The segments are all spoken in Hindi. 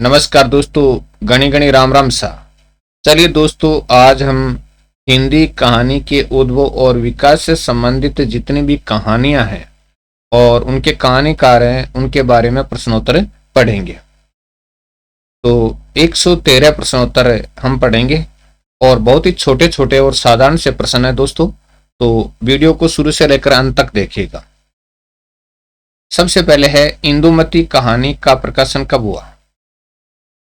नमस्कार दोस्तों, गणी गणी राम राम सा। चलिए दोस्तों, आज हम हिंदी कहानी के उद्भव और विकास से संबंधित जितनी भी कहानियां हैं और उनके कहानीकार हैं उनके बारे में प्रश्नोत्तर पढ़ेंगे। तो 113 प्रश्नोत्तर हम पढ़ेंगे और बहुत ही छोटे छोटे और साधारण से प्रश्न है दोस्तों, तो वीडियो को शुरू से लेकर अंत तक देखिएगा। सबसे पहले है, इंदुमती कहानी का प्रकाशन कब हुआ?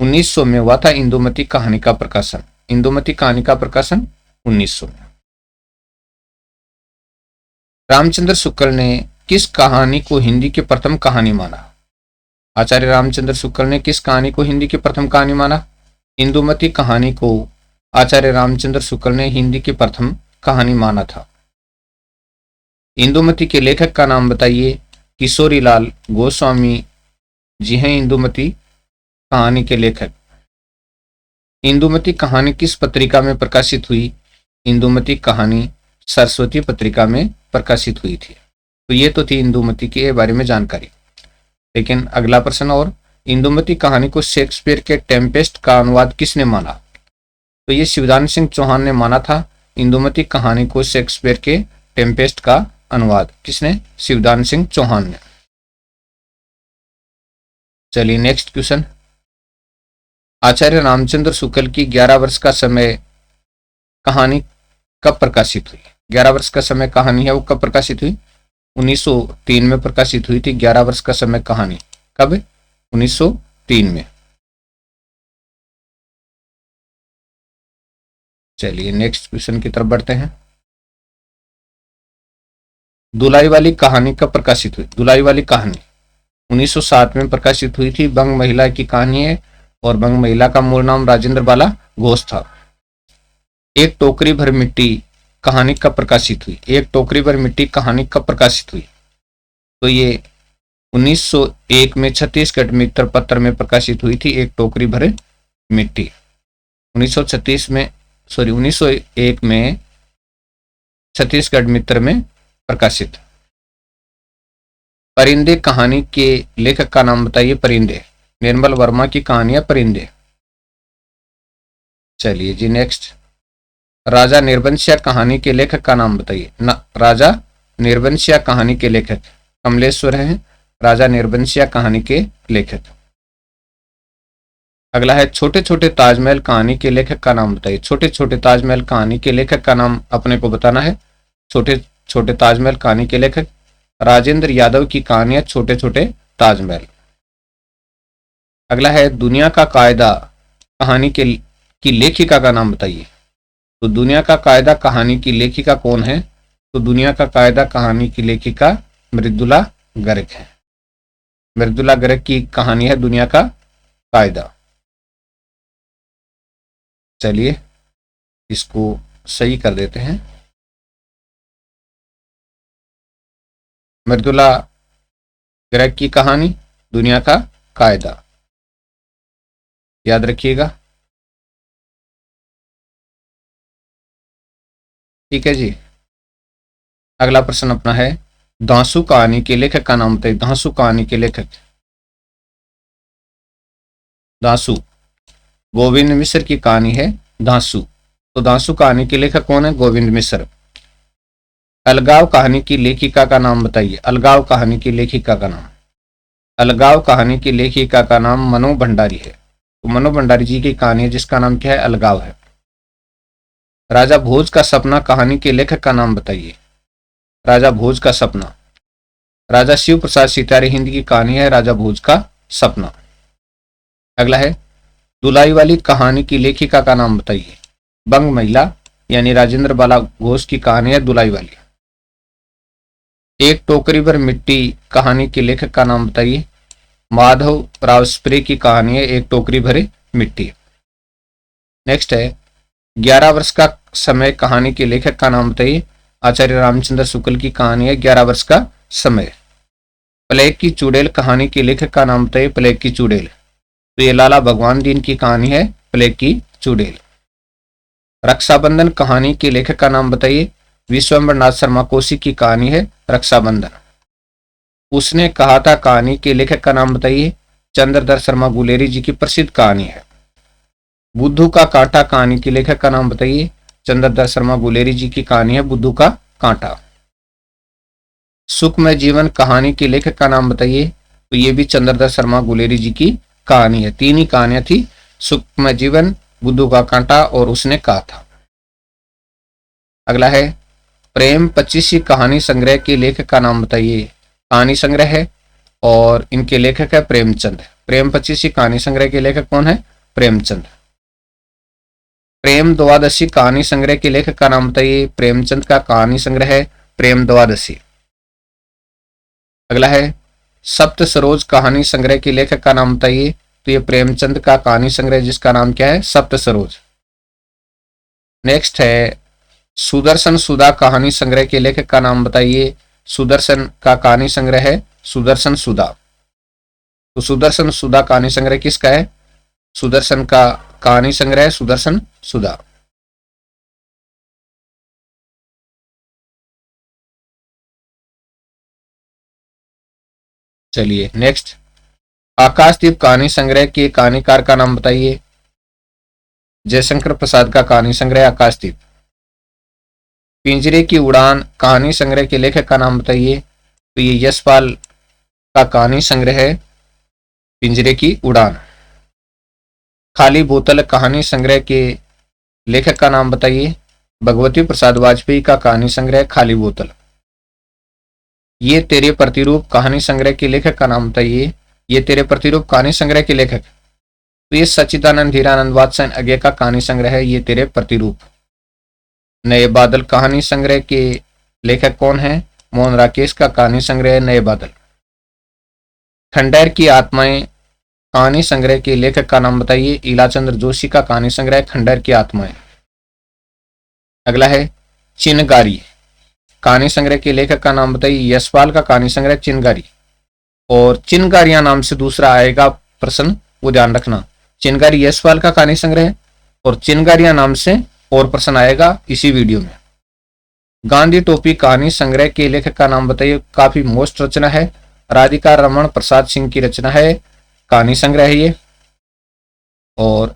1900 में हुआ था इंदुमती कहानी का प्रकाशन। इंदुमती कहानी का प्रकाशन 1900 में। रामचंद्र शुक्ल ने किस कहानी को हिंदी की प्रथम कहानी माना? आचार्य रामचंद्र शुक्ल ने किस कहानी को हिंदी की प्रथम कहानी माना? इंदुमती कहानी को आचार्य रामचंद्र शुक्ल ने हिंदी की प्रथम कहानी माना था। इंदुमती के लेखक का नाम बताइए। किशोरीलाल गोस्वामी जी हैं इंदुमती कहानी के लेखक। इंदुमती कहानी किस पत्रिका में प्रकाशित हुई? इंदुमती कहानी सरस्वती पत्रिका में प्रकाशित हुई थी। तो ये तो थी इंदुमती के बारे में जानकारी। लेकिन अगला प्रश्न, और इंदुमती कहानी को शेक्सपियर के टेम्पेस्ट का अनुवाद किसने माना? तो ये शिवदान सिंह चौहान ने माना था। इंदुमती कहानी को शेक्सपियर के टेम्पेस्ट का अनुवाद किसने? शिवदान सिंह चौहान ने। चलिए नेक्स्ट क्वेश्चन। आचार्य रामचंद्र शुक्ल की 11 वर्ष का समय कहानी कब प्रकाशित हुई? 11 वर्ष का समय कहानी है वो कब प्रकाशित हुई? 1903 में प्रकाशित हुई थी 11 वर्ष का समय कहानी। कब? 1903 में। चलिए नेक्स्ट क्वेश्चन की तरफ बढ़ते हैं। दुलाई वाली कहानी कब प्रकाशित हुई? दुलाई वाली कहानी 1907 में प्रकाशित हुई थी। बंग महिला की कहानी है और बंग महिला का मूल नाम राजेंद्र बाला घोष था। एक टोकरी भर मिट्टी कहानी कब प्रकाशित हुई? एक टोकरी भर मिट्टी कहानी कब प्रकाशित हुई? तो ये 1901 में छत्तीसगढ़ मित्र पत्र में प्रकाशित हुई थी। एक टोकरी भर मिट्टी 1901 में छत्तीसगढ़ मित्र में प्रकाशित। परिंदे कहानी के लेखक का नाम बताइए। परिंदे निर्मल वर्मा की कहानी है परिंदे। चलिए जी नेक्स्ट। राजा निर्वंशिया कहानी के लेखक का नाम बताइए। राजा निर्वंशिया कहानी के लेखक कमलेश्वर हैं। राजा निर्वंशिया कहानी के लेखक। अगला है, छोटे छोटे ताजमहल कहानी के लेखक का नाम बताइए। छोटे छोटे ताजमहल कहानी के लेखक का नाम अपने को बताना है। छोटे छोटे ताजमहल कहानी के लेखक राजेंद्र यादव की कहानी है छोटे छोटे ताजमहल। अगला है, दुनिया का कायदा कहानी की लेखिका का नाम बताइए। तो दुनिया का कायदा कहानी की लेखिका कौन है? तो दुनिया का कायदा कहानी की लेखिका मृदुला गर्ग है। मृदुला गर्ग की कहानी है दुनिया का कायदा। चलिए इसको सही कर देते हैं। मृदुला गर्ग की कहानी दुनिया का कायदा, याद रखिएगा। ठीक है जी। अगला प्रश्न अपना है, दांसू कहानी के लेखक का नाम बताइए। दांसू कहानी के लेखक। दांसू गोविंद मिश्र की कहानी है दांसू। तो दांसू कहानी के लेखक कौन है? गोविंद मिश्र। अलगाव कहानी की लेखिका का नाम बताइए। अलगाव कहानी की लेखिका का नाम। अलगाव कहानी की लेखिका का नाम मनु भंडारी है। तो मनु भंडारी जी की कहानी है जिसका नाम क्या है? अलगाव है। राजा भोज का सपना कहानी के लेखक का नाम बताइए। राजा भोज का सपना। राजा शिव प्रसाद सितारे हिंद की कहानी है राजा भोज का सपना। अगला है, दुलाई वाली कहानी की लेखिका का नाम बताइए। बंग महिला यानी राजेंद्र बाला घोष की कहानी है दुलाई वाली। एक टोकरी भर मिट्टी कहानी के लेखक का नाम बताइए। माधव राव स्प्रे की कहानी है एक टोकरी भरे मिट्टी। नेक्स्ट है, 11 वर्ष का समय कहानी के लेखक का नाम बताइए। आचार्य रामचंद्र शुक्ल की कहानी है 11 वर्ष का समय। प्लेग की चुड़ैल कहानी के लेखक का नाम बताइए। प्लेग की चुड़ैल। तो ये लाला भगवान दीन की कहानी है प्लेग की चुड़ैल। रक्षाबंधन कहानी के लेखक का नाम बताइए। विश्वम्बर नाथ शर्मा कोशी की कहानी है रक्षाबंधन। उसने कहा था कहानी के लेखक का नाम बताइए। चंद्रधर शर्मा गुलेरी जी की प्रसिद्ध कहानी है। बुद्धू का कांटा कहानी के लेखक का नाम बताइए। चंद्रधर शर्मा गुलेरी जी की कहानी है बुद्धू का कांटा। सुखमय जीवन कहानी के लेखक का नाम बताइए। तो ये भी चंद्रधर शर्मा गुलेरी जी की कहानी है। 3 ही कहानियां थी, सुखमय जीवन, बुद्धू का कांटा और उसने कहा था। अगला है प्रेम 25 कहानी संग्रह के लेखक का नाम बताइए। कहानी संग्रह है और इनके लेखक है प्रेमचंद। प्रेम 25 कहानी संग्रह के लेखक कौन है? प्रेमचंद। प्रेम द्वादशी कहानी संग्रह के लेखक का नाम बताइए। प्रेमचंद का कहानी संग्रह है प्रेम द्वादशी। अगला है सप्त सरोज कहानी संग्रह के लेखक का नाम बताइए। तो ये प्रेमचंद का कहानी संग्रह जिसका नाम क्या है? सप्त सरोज। नेक्स्ट है सुदर्शन सुधा कहानी संग्रह के लेखक का नाम बताइए। सुदर्शन का कहानी संग्रह है सुदर्शन सुधा। तो सुदर्शन सुधा कहानी संग्रह किसका है? सुदर्शन का कहानी संग्रह है सुदर्शन सुधा। चलिए नेक्स्ट आकाशदीप कहानी संग्रह के कहानीकार का नाम बताइए। जयशंकर प्रसाद का कहानी संग्रह आकाशदीप। पिंजरे की उड़ान कहानी संग्रह के लेखक का नाम बताइए। तो ये यशपाल का कहानी संग्रह है पिंजरे की उड़ान। खाली बोतल कहानी संग्रह के लेखक का नाम बताइए। भगवती प्रसाद वाजपेयी का कहानी संग्रह खाली बोतल। ये तेरे प्रतिरूप कहानी संग्रह के लेखक का नाम बताइए। ये तेरे प्रतिरूप कहानी संग्रह के लेखक तो ये सच्चिदानंद हीरानंद वात्सयन अज्ञे का कहानी संग्रह है ये तेरे प्रतिरूप। नए बादल कहानी संग्रह के लेखक कौन है? मोहन राकेश का कहानी संग्रह है नए बादल। खंडेर की आत्माएं कहानी संग्रह के लेखक का नाम बताइए। इलाचंद्र जोशी का कहानी संग्रह खंडेर की आत्माएं। अगला है चिनगारी कहानी संग्रह के लेखक का नाम बताइए। यशपाल का कहानी संग्रह चिनगारी। और चिनगारियां नाम से दूसरा आएगा प्रश्न, वो ध्यान रखना। चिनगारी यशपाल का कहानी संग्रह है और चिनगारियां नाम से और प्रश्न आएगा इसी वीडियो में। गांधी टोपी कहानी संग्रह के लेखक का नाम बताइए। काफी मोस्ट रचना है, राधिका रमन प्रसाद सिंह की रचना है, कहानी संग्रह है ये। और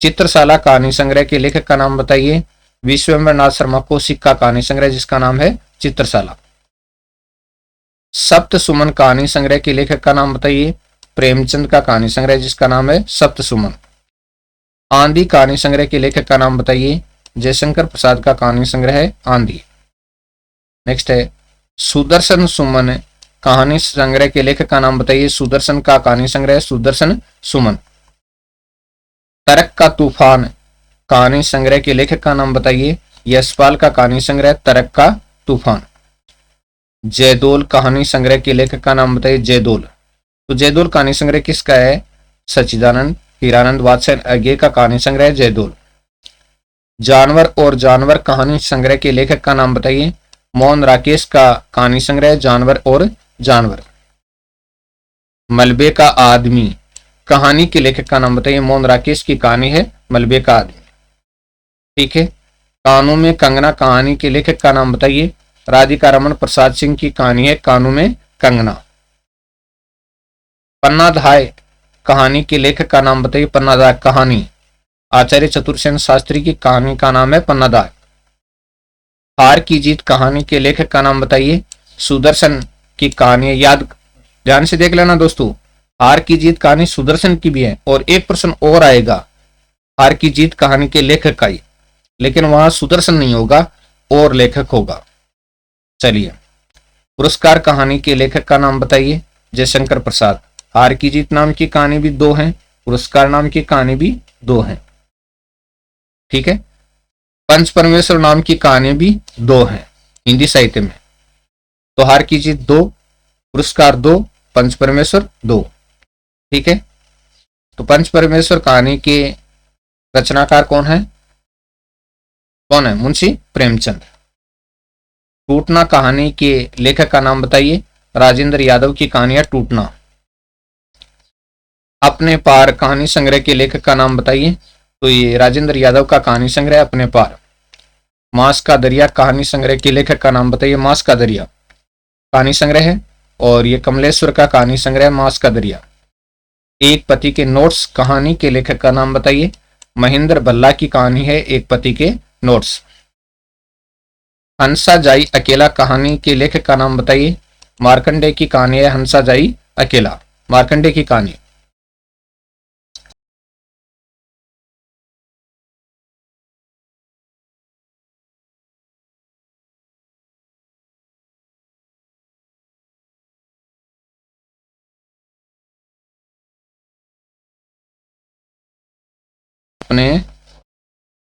चित्रशाला कहानी संग्रह के लेखक का नाम बताइए। विश्वेंद्रनाथ शर्मा कौशिक का कहानी संग्रह जिसका नाम है चित्रशाला। सप्त सुमन कहानी संग्रह के लेखक का नाम बताइए। प्रेमचंद का कहानी संग्रह जिसका नाम है सप्त सुमन। आंधी कहानी संग्रह के लेखक का नाम बताइए। जयशंकर प्रसाद का कहानी संग्रह है आंधी। नेक्स्ट है सुदर्शन सुमन कहानी संग्रह के लेखक का नाम बताइए। सुदर्शन का कहानी संग्रह सुदर्शन सुमन। तरक का तूफान कहानी संग्रह के लेखक का नाम बताइए। यशपाल का कहानी संग्रह तरक का तूफान। जयदोल कहानी संग्रह के लेखक का नाम बताइए। जयदोल। तो जयदोल कहानी संग्रह किसका है? सच्चिदानंद हीरानंद वात्सयन अज्ञे का कहानी संग्रह जयदोल। जानवर और जानवर कहानी संग्रह के लेखक का नाम बताइए। मोहन राकेश का कहानी संग्रह जानवर और जानवर। मलबे का आदमी कहानी के लेखक का नाम बताइए। मोहन राकेश की कहानी है मलबे का आदमी। ठीक है। कानों में कंगना कहानी के लेखक का नाम बताइए। राधिका रमन प्रसाद सिंह की कहानी है कानों में कंगना। पन्नाधाय कहानी के लेखक का नाम बताइए। पन्नाधाय कहानी आचार्य चतुर्सेन शास्त्री की कहानी का नाम है पन्नाधाय। हार की जीत कहानी के लेखक का नाम बताइए। सुदर्शन की कहानी है। याद ध्यान से देख लेना दोस्तों, हार की जीत कहानी सुदर्शन की भी है और एक प्रश्न और आएगा हार की जीत कहानी के लेखक का ही, लेकिन वहां सुदर्शन नहीं होगा और लेखक होगा। चलिए पुरस्कार कहानी के लेखक का नाम बताइए। जयशंकर प्रसाद। हार की जीत नाम की कहानी भी 2 हैं, पुरस्कार नाम की कहानी भी 2 हैं। ठीक है। पंच परमेश्वर नाम की कहानी भी 2 हैं हिंदी साहित्य में। तो हार की जीत 2, पुरस्कार 2, पंच परमेश्वर 2। ठीक है। तो पंच परमेश्वर कहानी के रचनाकार कौन है? मुंशी प्रेमचंद। टूटना कहानी के लेखक का नाम बताइए। राजेंद्र यादव की कहानी है टूटना। अपने पार कहानी संग्रह के लेखक का नाम बताइए। तो ये राजेंद्र यादव का कहानी संग्रह अपने पार। मांस का दरिया कहानी संग्रह के लेखक का नाम बताइए। मांस का दरिया कहानी संग्रह है और ये कमलेश्वर का कहानी संग्रह मांस का दरिया। एक पति के नोट्स कहानी के लेखक का नाम बताइए। महेंद्र भल्ला की कहानी है एक पति के नोट्स। हंसा जाई अकेला कहानी के लेखक का नाम बताइए। मार्कंडे की कहानी है हंसा जाई अकेला, मार्कंडे की कहानी। अपने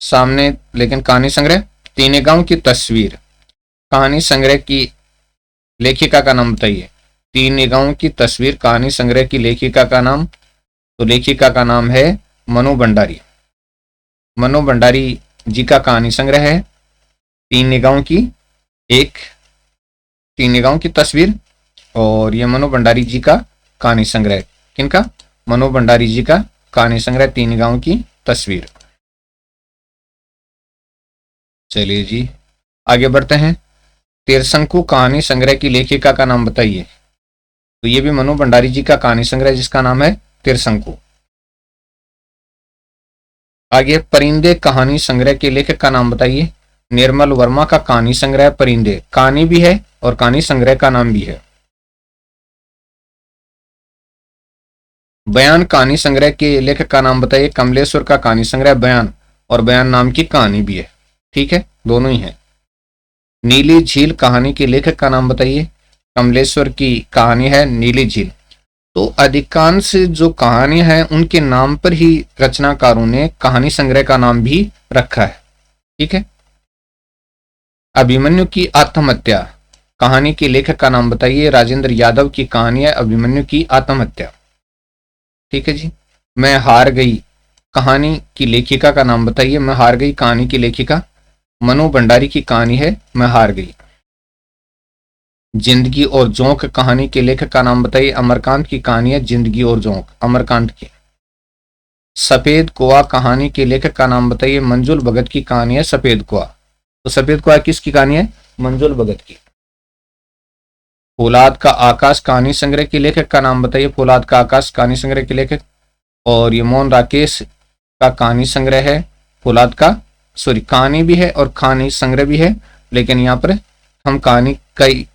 सामने लेकिन कहानी संग्रह तीन गांव की तस्वीर, कहानी संग्रह की लेखिका का नाम बताइए। तीन गांव की तस्वीर कहानी संग्रह की लेखिका का नाम, तो लेखिका का नाम है मनु भंडारी। मनु भंडारी जी का कहानी संग्रह है तीन निगाहों की एक, तीन निगाहों की तस्वीर, और ये मनु भंडारी जी का कहानी संग्रह। किनका? मनु भंडारी जी का कहानी संग्रह तीन निगाहों की तस्वीर। चलिए जी आगे बढ़ते हैं। तिरशंकु कहानी संग्रह की लेखिका का नाम बताइए। तो ये भी मनु भंडारी जी का कहानी संग्रह जिसका नाम है तिरशंकु। आगे परिंदे कहानी संग्रह के लेखक का नाम बताइए। निर्मल वर्मा का कहानी संग्रह परिंदे, कहानी भी है और कहानी संग्रह का नाम भी है। बयान कहानी संग्रह के लेखक का नाम बताइए। कमलेश्वर का कहानी संग्रह बयान, और बयान नाम की कहानी भी है। ठीक है, दोनों ही है। नीली झील कहानी के लेखक का नाम बताइए। कमलेश्वर की कहानी है नीली झील। तो अधिकांश जो कहानियां हैं उनके नाम पर ही रचनाकारों ने कहानी संग्रह का नाम भी रखा है। ठीक है। अभिमन्यु की आत्महत्या कहानी के लेखक का नाम बताइए। राजेंद्र यादव की कहानी है अभिमन्यु की आत्महत्या। ठीक है जी। मैं हार गई कहानी की लेखिका का नाम बताइए। मैं हार गई कहानी की लेखिका मनु भंडारी की कहानी है मैं हार गई। जिंदगी और जोंक कहानी के लेखक का नाम बताइए। अमरकांत की कहानी है जिंदगी और जोंक, अमरकांत की। सफेद कुआ कहानी के लेखक का नाम बताइए। मंजुल भगत की कहानी है सफेद कुआ। तो सफेद कुआ किसकी कहानी है? मंजुल भगत की। फौलाद का आकाश कहानी संग्रह के लेखक का नाम बताइए। फौलाद का आकाश कहानी संग्रह के लेखक, और ये मोहन राकेश का कहानी संग्रह है। फौलाद का कहानी भी है और कहानी संग्रह भी है, लेकिन यहाँ पर हम कहानी कई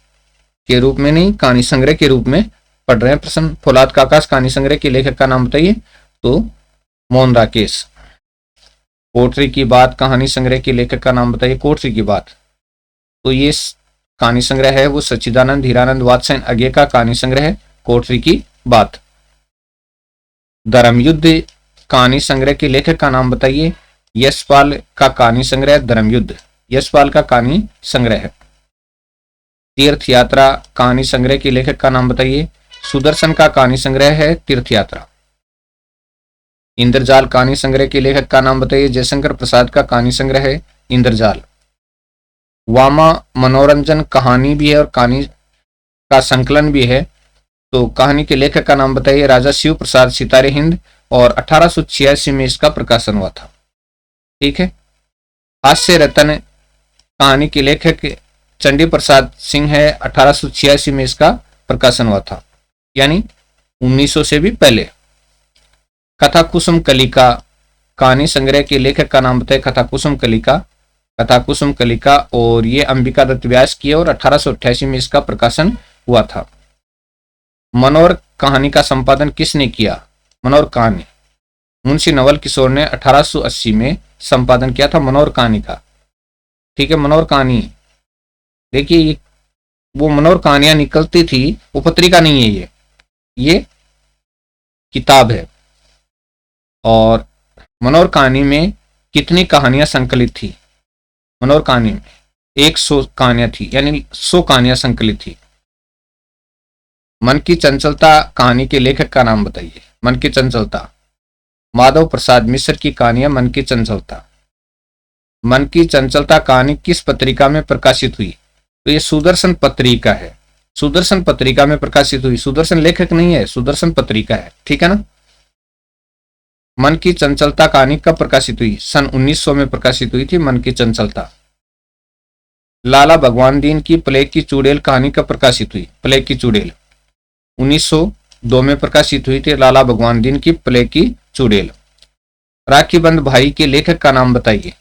के रूप में नहीं, कहानी संग्रह के रूप में पढ़ रहे हैं प्रश्न। फौलाद का आकाश कहानी संग्रह के लेखक का नाम बताइए। तो मोहन राकेश। कोठरी की बात कहानी संग्रह के लेखक का नाम बताइए। कोठरी की बात, तो ये कहानी संग्रह है वो सच्चिदानंद हीरानंद वात्स्यन अज्ञे का कहानी संग्रह है कोठरी की बात। धर्मयुद्ध कहानी संग्रह के लेखक का नाम बताइए। यशपाल का कहानी संग्रह धर्मयुद्ध, यशपाल का कहानी संग्रह है। तीर्थ यात्रा कहानी संग्रह के लेखक का नाम बताइए। सुदर्शन का कहानी संग्रह है तीर्थ यात्रा। इंद्रजाल कहानी संग्रह के लेखक का नाम बताइए। जयशंकर प्रसाद का कहानी संग्रह है इंद्रजाल। वामा मनोरंजन कहानी भी है और कहानी का संकलन भी है। तो कहानी के लेखक का नाम बताइए। राजा शिव प्रसाद सितारे हिंद, और 1886 में इसका प्रकाशन हुआ था। ठीक है। हास्य रतन कहानी के लेखक चंडी प्रसाद सिंह है। 1886 में इसका प्रकाशन हुआ था, यानी 1900 से भी पहले। कथा कुसुम कलिका कहानी संग्रह के लेखक का नाम बताइए। कथा कुसुम कलिका, कथा कुसुम कलिका, और ये अंबिका दत्त व्यास की है और 1888 में इसका प्रकाशन हुआ था। मनोहर कहानी का संपादन किसने किया? मनोहर कहानी मुंशी नवल किशोर ने 1880 में संपादन किया था मनोहर कहानी का। ठीक है। मनोहर कहानी देखिए, वो मनोहर कहानियां निकलती थी, वो पत्रिका नहीं है, ये किताब है। और मनोहर कहानी में कितनी कहानियां संकलित थी? मनोहर कहानी में 100 कहानियां थी, यानी 100 कहानियां संकलित थी। मन की चंचलता कहानी के लेखक का नाम बताइए। मन की चंचलता माधव प्रसाद मिश्र की कहानी है मन की चंचलता। मन की चंचलता कहानी किस पत्रिका में प्रकाशित हुई? तो ये सुदर्शन पत्रिका है, सुदर्शन पत्रिका में प्रकाशित हुई। सुदर्शन लेखक नहीं है, सुदर्शन पत्रिका है। ठीक है ना। मन की चंचलता कहानी कब प्रकाशित हुई? सन 1900 में प्रकाशित हुई थी मन की चंचलता। लाला भगवान दीन की प्लेग की चुड़ैल कहानी कब प्रकाशित हुई? प्लेग की चुड़ैल 1900 1902 में प्रकाशित हुई थी लाला भगवान दीन की प्ले की चुड़ैल। राखी बंध भाई के लेखक का नाम बताइए।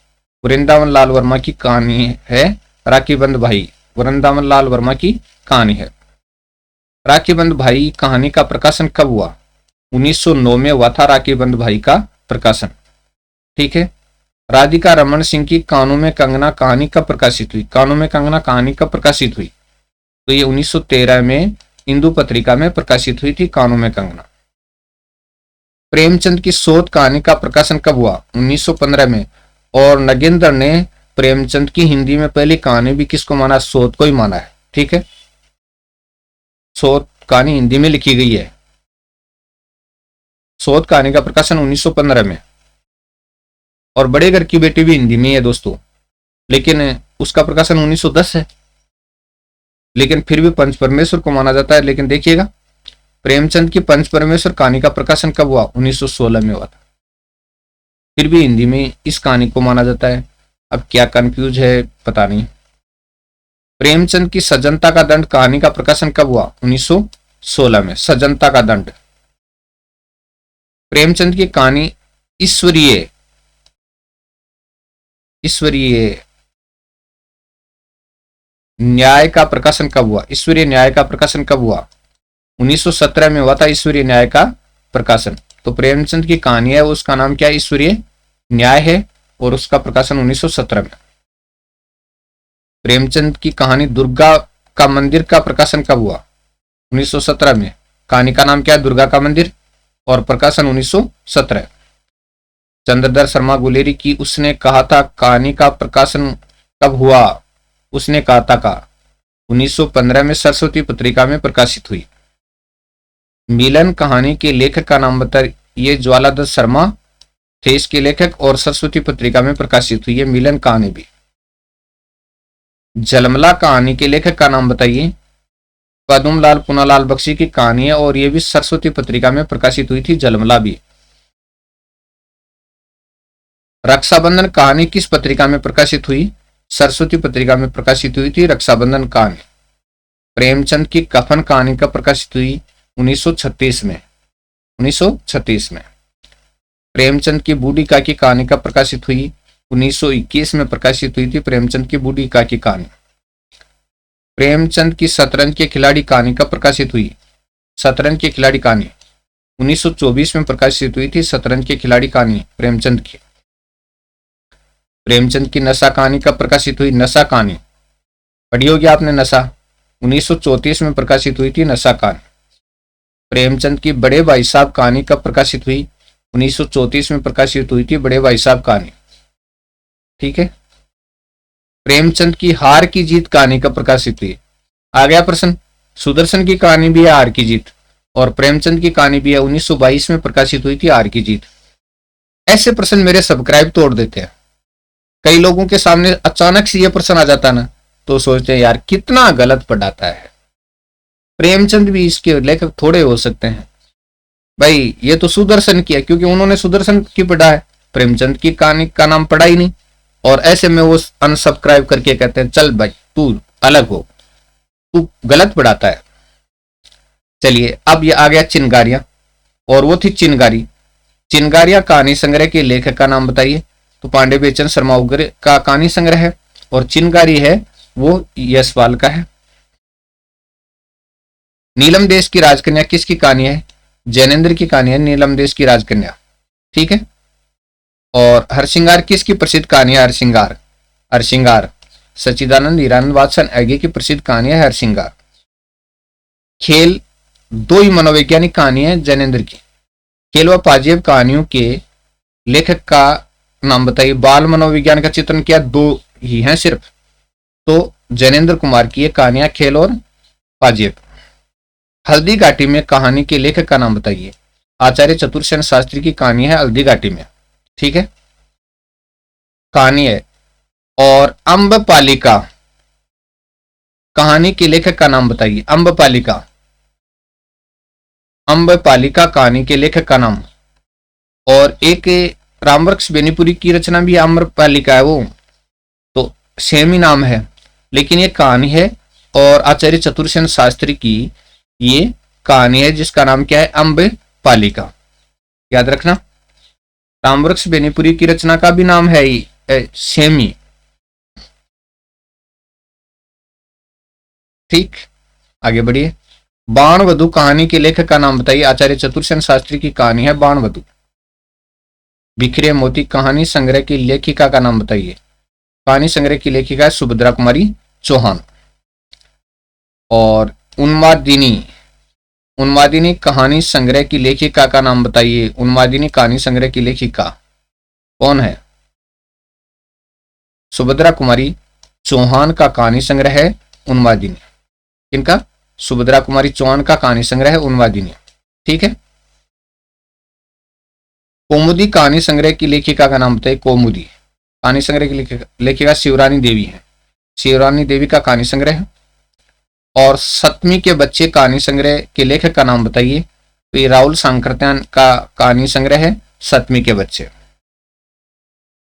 वृंदावन लाल वर्मा की कहानी है राखी बंध भाई, वृंदावन लाल वर्मा की कहानी है। राखी बंध भाई कहानी का प्रकाशन कब हुआ? 1909 में हुआ था राखी बंध भाई का प्रकाशन। ठीक है। राधिका रमन सिंह की कानों में कंगना कहानी कब प्रकाशित हुई? कानों में कंगना कहानी कब प्रकाशित हुई? तो ये 1913 में हिंदू पत्रिका में प्रकाशित हुई थी कानों में कंगना। प्रेमचंद की शोध कहानी का प्रकाशन कब हुआ? 1915 में। और नगेंद्र ने प्रेमचंद की हिंदी में पहली कहानी भी किसको माना? शोध को ही माना है। ठीक है। शोध कहानी हिंदी में लिखी गई है। शोध कहानी का प्रकाशन 1915 में। और बड़े घर की बेटी भी हिंदी में है दोस्तों, लेकिन उसका प्रकाशन 1910 है। लेकिन फिर भी पंच परमेश्वर को माना जाता है। लेकिन देखिएगा, प्रेमचंद की पंच परमेश्वर कहानी का प्रकाशन कब हुआ? 1916 में हुआ था। फिर भी हिंदी में इस कहानी को माना जाता है। अब क्या कंफ्यूज है पता नहीं। प्रेमचंद की सज्जनता का दंड कहानी का प्रकाशन कब हुआ? 1916 में। सज्जनता का दंड। प्रेमचंद की कहानी ईश्वरीय न्याय का प्रकाशन कब हुआ? ईश्वरीय न्याय का प्रकाशन कब हुआ? 1917 में हुआ था ईश्वरीय न्याय का प्रकाशन। तो प्रेमचंद की कहानी है, उसका नाम क्या है? ईश्वरीय न्याय है, और उसका प्रकाशन 1917 में। प्रेमचंद की कहानी दुर्गा का मंदिर का प्रकाशन कब हुआ? 1917 में। कहानी का नाम क्या है? दुर्गा का मंदिर, और प्रकाशन 1917। चंद्रधर शर्मा गुलेरी की उसने कहा था कहानी का प्रकाशन कब हुआ? उसने कहा था का 1915 में सरस्वती पत्रिका में प्रकाशित हुई। मिलन कहानी के लेखक का नाम बताइए। ज्वालादत्त शर्मा थे इसके लेखक, और सरस्वती पत्रिका में प्रकाशित हुई है मिलन कहानी भी। झलमला कहानी के लेखक का नाम बताइए। पद्मलाल पुनालाल बख्शी की कहानी है, और यह भी सरस्वती पत्रिका में प्रकाशित हुई थी झलमला भी। रक्षाबंधन कहानी किस पत्रिका में प्रकाशित हुई? सरस्वती पत्रिका में प्रकाशित हुई थी रक्षाबंधन कहानी। प्रेमचंद की कफन कहानी कब प्रकाशित हुई? 1936 में। 1936 में। प्रेमचंद की बूढ़ी काकी की कहानी कब प्रकाशित हुई? 1921 में प्रकाशित हुई थी प्रेमचंद की बूढ़ी काकी की कहानी। प्रेमचंद की शतरंज के खिलाड़ी कहानी कब प्रकाशित हुई? शतरंज के खिलाड़ी कहानी 1924 में प्रकाशित हुई थी शतरंज के खिलाड़ी कहानी प्रेमचंद की। प्रेमचंद की नशा कहानी कब प्रकाशित हुई? नशा कहानी पढ़ी होगी आपने, नशा। 1934 में प्रकाशित हुई थी नशा कहानी। प्रेमचंद की बड़े भाई साहब कहानी कब प्रकाशित हुई? 1934 में प्रकाशित हुई थी बड़े भाई साहब कहानी। ठीक है। प्रेमचंद की हार की जीत कहानी कब प्रकाशित हुई? आ गया प्रश्न। सुदर्शन की कहानी भी है हार की जीत, और प्रेमचंद की कहानी भी है 1922 में प्रकाशित हुई थी हार की जीत। ऐसे प्रश्न मेरे सब्सक्राइब तोड़ देते हैं। कई लोगों के सामने अचानक से यह प्रश्न आ जाता ना, तो सोचते हैं यार कितना गलत पढ़ाता है। प्रेमचंद भी इसके लेखक थोड़े हो सकते हैं भाई, ये तो सुदर्शन की है क्योंकि उन्होंने सुदर्शन की पढ़ा है, प्रेमचंद की कहानी का नाम पढ़ा ही नहीं। और ऐसे में वो अनसब्सक्राइब करके कहते हैं चल भाई तू अलग हो, तू गलत पढ़ाता है। चलिए अब ये आ गया चिनगारियां, और वो थी चिनगारी। चिनगारियां कहानी संग्रह के लेखक का नाम बताइए। तो पांडे बेचन शर्मा उग्र का कहानी संग्रह है, और चिनगारी है वो यशपाल का है। नीलम देश की राजकन्या किसकी कहानी है? जैनेन्द्र की कहानी है नीलम देश की राजकन्या। ठीक है। और हरसिंगार किसकी प्रसिद्ध कहानी है? हरसिंगार। हरसिंगार सच्चिदानंद हीरानंद वात्सन आगे की प्रसिद्ध कहानी है हरसिंगार। खेल दो ही मनोवैज्ञानिक कहानी है जैनेन्द्र की। खेल व पाजेब कहानियों के लेखक का नाम बताइए। बाल मनोविज्ञान का चित्रण किया दो ही हैं सिर्फ, तो जैनेन्द्र कुमार की ये कहानियां खेल और पाजेब। हल्दी घाटी में कहानी के लेखक का नाम बताइए। आचार्य चतुरसेन शास्त्री की कहानी है हल्दी घाटी में। ठीक है, कहानी है। और अम्बपालिका कहानी के लेखक का नाम बताइए। अम्बपालिका, अम्बपालिका कहानी के लेखक का नाम। और एक रामवृक्ष बेनीपुरी की रचना भी अम्रपालिका है, वो तो सेम ही नाम है, लेकिन ये कहानी है। और आचार्य चतुरसेन शास्त्री की ये कहानी है जिसका नाम क्या है, अम्बपालिका। याद रखना। रामवृक्ष बेनीपुरी की रचना का भी नाम है सेमी। ठीक, आगे बढ़िए। बाणवधु कहानी के लेखक का नाम बताइए। आचार्य चतुरसेन शास्त्री की कहानी है बाणवधु। बिखरे मोती कहानी संग्रह की लेखिका का नाम बताइए। कहानी संग्रह की लेखिका है सुभद्रा कुमारी चौहान। और उन्मादिनी कहानी संग्रह की लेखिका का नाम बताइए। उन्मादिनी कहानी संग्रह की लेखिका कौन है? सुभद्रा कुमारी चौहान का कहानी संग्रह है उन्मादिनी। किनका? सुभद्रा कुमारी चौहान का कहानी संग्रह है उन्मादिनी। ठीक है। कौमुदी कहानी संग्रह की लेखिका का नाम बताइए। कौमुदी कहानी संग्रह की लेखिका शिवरानी देवी है। शिवरानी देवी का कहानी संग्रह है। और सतमी के बच्चे कहानी संग्रह के लेखक का नाम बताइए। तो ये राहुल सांकृत्यान का कहानी संग्रह है सतमी के बच्चे।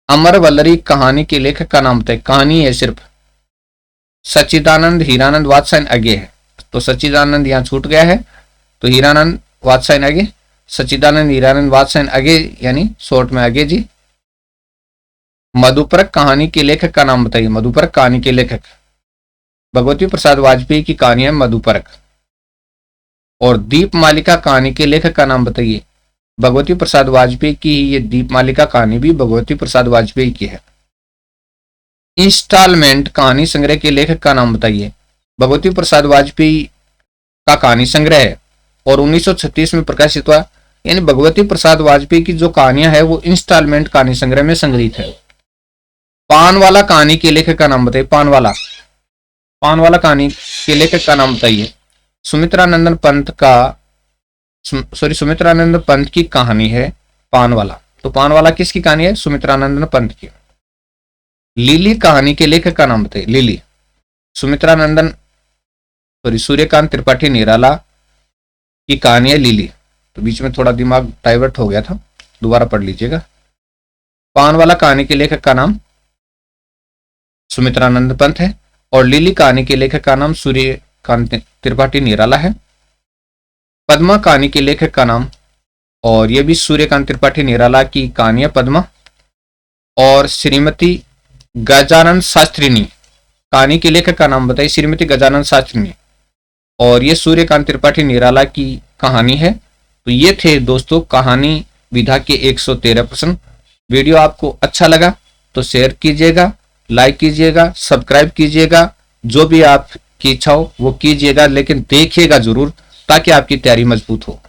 अमर वल्लरी कहानी के लेखक का नाम बताइए। कहानी है सिर्फ। सच्चिदानंद हीरानंद वात्सायन आगे है, तो सच्चिदानंद यहाँ छूट गया है, तो हीरानंद वात्सायन आगे, सच्चिदानंद हीरानंद वात्सायन आगे, यानी शॉर्ट में आगे जी। मधुपर्क कहानी के लेखक का नाम बताइए। मधुपर्क कहानी के लेखक भगवती प्रसाद वाजपेयी की कहानी है मधुपर्क। और दीपमालिका कहानी के लेखक का नाम बताइए। भगवती प्रसाद वाजपेयी की ये दीपमालिका कहानी भी भगवती प्रसाद वाजपेयी की है। इंस्टॉलमेंट कहानी संग्रह के लेखक का नाम बताइए। भगवती प्रसाद वाजपेयी का कहानी संग्रह है और 1936 में प्रकाशित हुआ। यानी भगवती प्रसाद वाजपेयी की जो कहानियां है वो इंस्टॉलमेंट कहानी संग्रह में संग्रहित है। पानवाला कहानी के लेखक का नाम बताइए। पानवाला कहानी के लेखक का नाम बताइए। सुमित्रानंद पंत की कहानी है पानवाला। तो पानवाला किसकी कहानी है? सुमित्रानंद पंत की। लिली कहानी के लेखक का नाम बताइए। लिली सूर्यकांत त्रिपाठी निराला की कहानी है लिली। तो बीच में थोड़ा दिमाग डाइवर्ट हो गया था, दोबारा पढ़ लीजिएगा। पानवाला कहानी के लेखक का नाम सुमित्रानंद पंत है और लिली कहानी के लेखक का नाम सूर्यकांत त्रिपाठी निराला है। पद्मा कहानी के लेखक का नाम, और यह भी सूर्यकांत त्रिपाठी निराला की कहानी है पद्मा। और श्रीमती गजानन शास्त्रिनी कहानी के लेखक का नाम बताइए। श्रीमती गजानन शास्त्रिनी, और ये सूर्यकांत त्रिपाठी निराला की कहानी है। तो ये थे दोस्तों कहानी विधा के 113 प्रश्न। वीडियो आपको अच्छा लगा तो शेयर कीजिएगा, लाइक कीजिएगा, सब्सक्राइब कीजिएगा, जो भी आपकी इच्छा हो वो कीजिएगा, लेकिन देखिएगा जरूर ताकि आपकी तैयारी मजबूत हो।